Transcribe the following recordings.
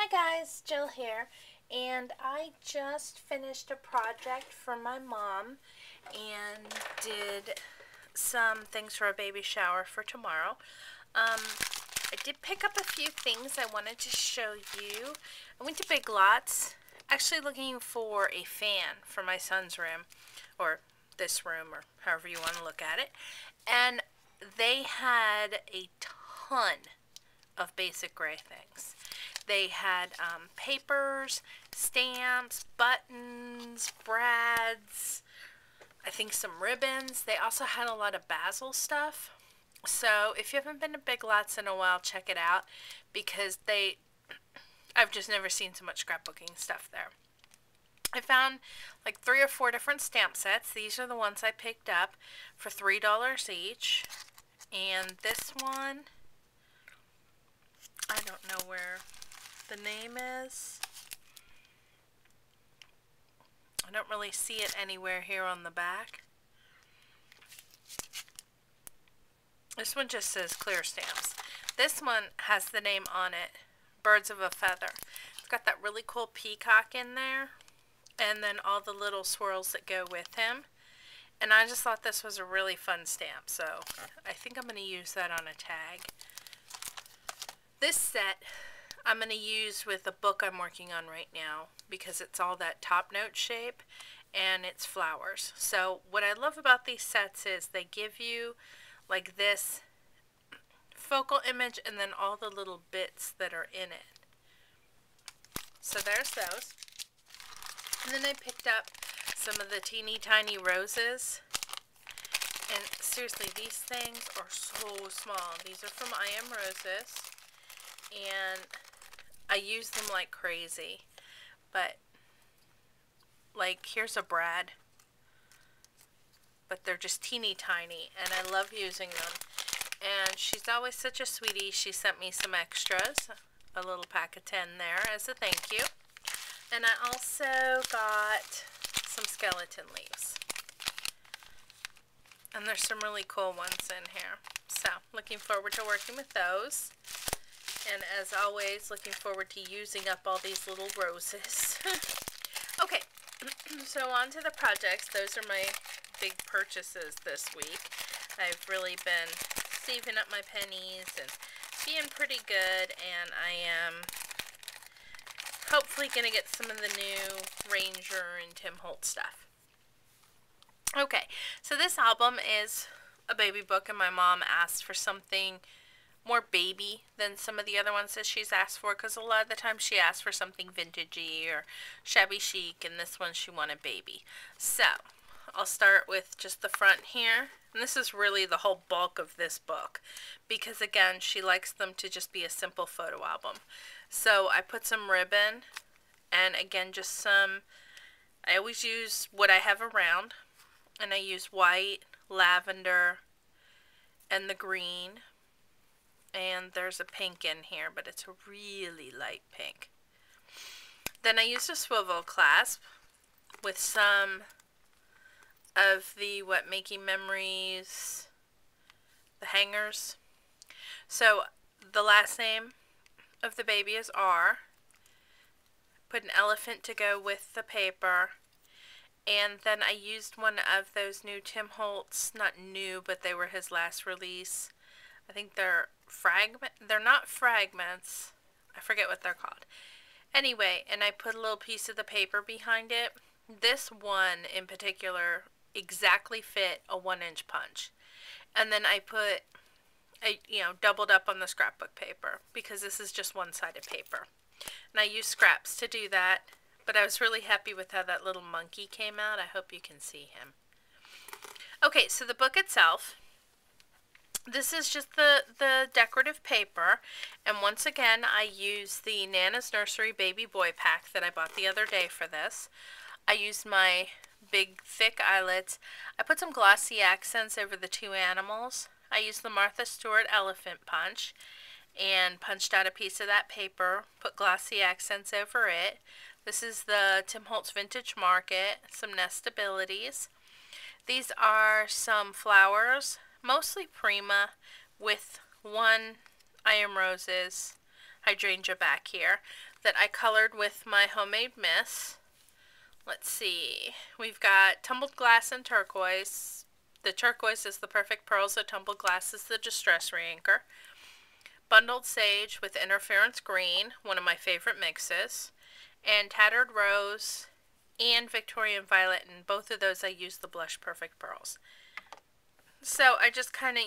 Hi guys, Jill here, and I just finished a project for my mom and did some things for a baby shower for tomorrow. I did pick up a few things I wanted to show you. I went to Big Lots, actually looking for a fan for my son's room, or this room, or however you want to look at it, and they had a ton of basic gray things. They had papers, stamps, buttons, brads, I think some ribbons. They also had a lot of basil stuff. So if you haven't been to Big Lots in a while, check it out because I've just never seen so much scrapbooking stuff there. I found like 3 or 4 different stamp sets. These are the ones I picked up for $3 each. And this one, I don't know where the name is. I don't really see it anywhere here on the back. This one just says clear stamps. This one has the name on it, Birds of a Feather. It's got that really cool peacock in there, and then all the little swirls that go with him. And I just thought this was a really fun stamp, so I think I'm going to use that on a tag. This set I'm going to use with a book I'm working on right now because it's all that top note shape and it's flowers. So what I love about these sets is they give you like this focal image and then all the little bits that are in it. So there's those. And then I picked up some of the teeny tiny roses. And seriously, these things are so small. These are from I Am Roses. And I use them like crazy. But, like, here's a brad. But they're just teeny tiny. And I love using them. And she's always such a sweetie. She sent me some extras. A little pack of 10 there as a thank you. And I also got some skeleton leaves. And there's some really cool ones in here. So, looking forward to working with those. And as always, looking forward to using up all these little roses. Okay, so on to the projects. Those are my big purchases this week. I've really been saving up my pennies and being pretty good. And I am hopefully going to get some of the new Ranger and Tim Holtz stuff. Okay, so this album is a baby book, and my mom asked for something more baby than some of the other ones that she's asked for, because a lot of the time she asks for something vintagey or shabby chic, and this one she wanted baby. So, I'll start with just the front here, and this is really the whole bulk of this book, because again, she likes them to just be a simple photo album. So, I put some ribbon, and again, just some, I always use what I have around. And I use white, lavender, and the green. And there's a pink in here, but it's a really light pink. Then I used a swivel clasp with some of the Making Memories, the hangers. So the last name of the baby is R. Put an elephant to go with the paper. And then I used one of those new Tim Holtz, not new, but they were his last release. I think they're not fragments. I forget what they're called. Anyway, and I put a little piece of the paper behind it. This one in particular exactly fit a 1-inch punch. And then I doubled up on the scrapbook paper because this is just one-sided paper. And I used scraps to do that. But I was really happy with how that little monkey came out. I hope you can see him. Okay, so the book itself, this is just the decorative paper. And once again, I use the Nana's Nursery Baby Boy Pack that I bought the other day for this. I used my big thick eyelets. I put some glossy accents over the 2 animals. I used the Martha Stewart Elephant Punch and punched out a piece of that paper, put glossy accents over it. This is the Tim Holtz Vintage Market, some Nestabilities. These are some flowers, mostly Prima, with 1 I Am Roses, hydrangea back here that I colored with my homemade mist. Let's see, we've got tumbled glass and turquoise. The turquoise is the perfect pearls, the tumbled glass is the distress reanchor. Bundled sage with interference green, one of my favorite mixes. And tattered rose and Victorian violet, and both of those I used the blush perfect pearls. So I just kind of,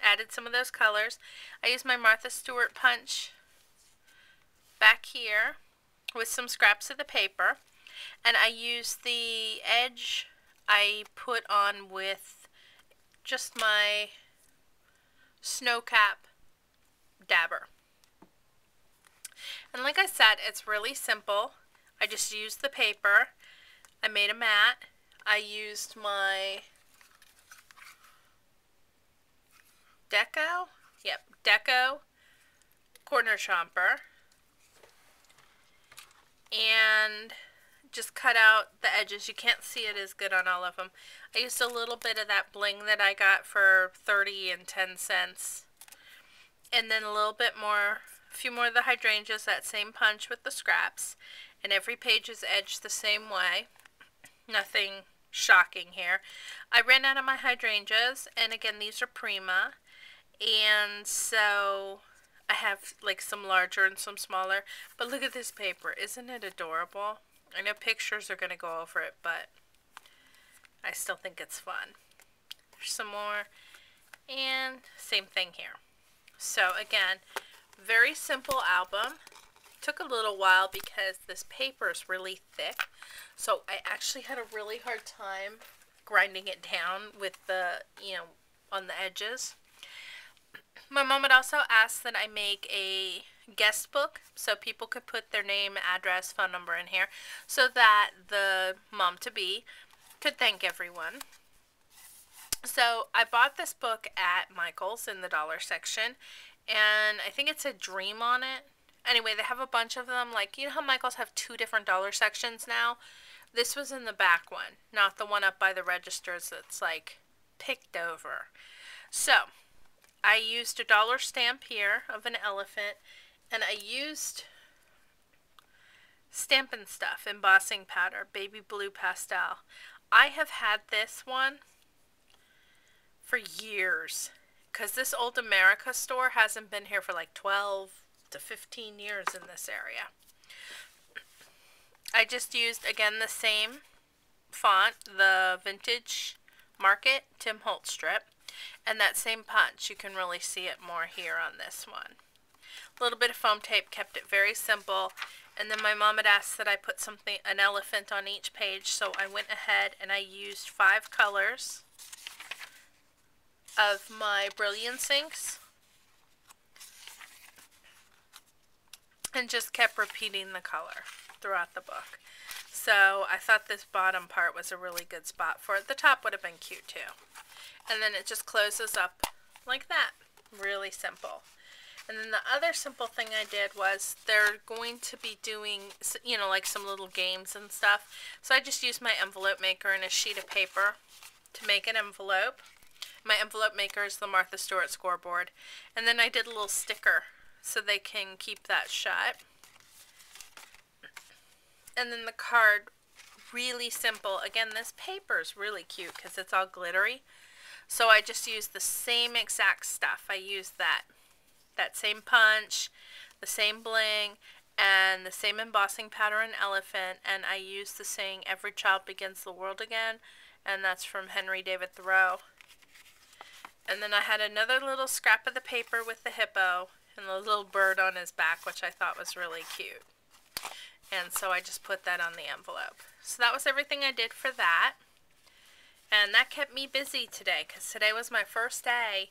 added some of those colors. I used my Martha Stewart punch back here with some scraps of the paper. And I used the edge I put on with just my snow cap dabber. And like I said, it's really simple. I just used the paper. I made a mat. I used my Deco corner chomper. And just cut out the edges. You can't see it as good on all of them. I used a little bit of that bling that I got for 30 and 10 cents. And then a little bit more, a few more of the hydrangeas, that same punch with the scraps. And every page is edged the same way. Nothing shocking here. I ran out of my hydrangeas, and again, these are Prima. And so I have like some larger and some smaller. But look at this paper. Isn't it adorable? I know pictures are going to go over it, but I still think it's fun. There's some more. And same thing here. So again, very simple album. Took a little while because this paper is really thick. So I actually had a really hard time grinding it down with the, on the edges. My mom had also asked that I make a guest book so people could put their name, address, phone number in here so that the mom-to-be could thank everyone. So I bought this book at Michael's in the dollar section, and I think it said Dream on it. Anyway, they have a bunch of them. Like, you know how Michael's have 2 different dollar sections now? This was in the back one, not the one up by the registers that's like picked over. So I used a dollar stamp here of an elephant, and I used Stampin' Stuff embossing powder, baby blue pastel. I have had this one for years because this Old America store hasn't been here for like 12 to 15 years in this area. I just used, again, the same font, the Vintage Market Tim Holtz strip, and that same punch. You can really see it more here on this one. A little bit of foam tape, kept it very simple. And then my mom had asked that I put an elephant on each page, so I went ahead and I used 5 colors of my Brilliance inks and just kept repeating the color throughout the book. So I thought this bottom part was a really good spot for it. The top would have been cute too. And then it just closes up like that. Really simple. And then the other simple thing I did was they're going to be doing, like some little games and stuff. So I just used my envelope maker and a sheet of paper to make an envelope. My envelope maker is the Martha Stewart scoreboard. And then I did a little sticker so they can keep that shut. And then the card, really simple. Again, this paper is really cute because it's all glittery. So I just used the same exact stuff. I used that same punch, the same bling, and the same embossing powder and elephant. And I used the saying, "Every child begins the world again." And that's from Henry David Thoreau. And then I had another little scrap of the paper with the hippo and the little bird on his back, which I thought was really cute. And so I just put that on the envelope. So that was everything I did for that. And that kept me busy today, because today was my first day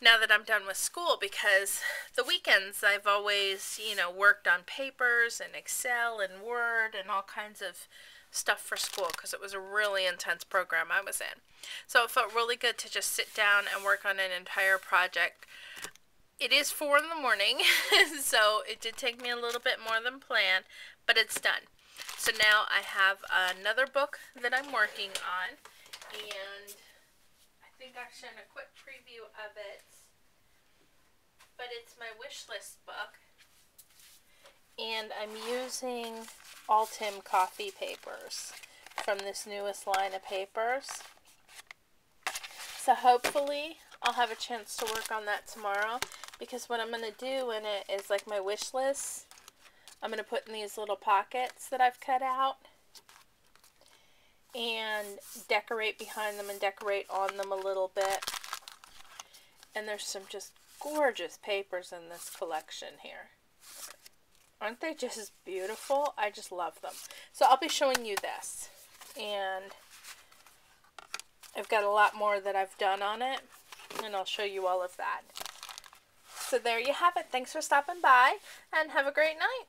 now that I'm done with school, because the weekends I've always, worked on papers and Excel and Word and all kinds of stuff for school, because it was a really intense program I was in. So it felt really good to just sit down and work on an entire project. It is 4 in the morning, so it did take me a little bit more than planned, but it's done. So now I have another book that I'm working on, and I think I've shown a quick preview of it, but it's my wish list book. And I'm using All Tim coffee papers from this newest line of papers. So hopefully I'll have a chance to work on that tomorrow, because what I'm going to do in it is like my wish list. I'm going to put in these little pockets that I've cut out and decorate behind them and decorate on them a little bit. And there's some just gorgeous papers in this collection here. Aren't they just beautiful? I just love them. So I'll be showing you this. And I've got a lot more that I've done on it, and I'll show you all of that. So there you have it. Thanks for stopping by, and have a great night.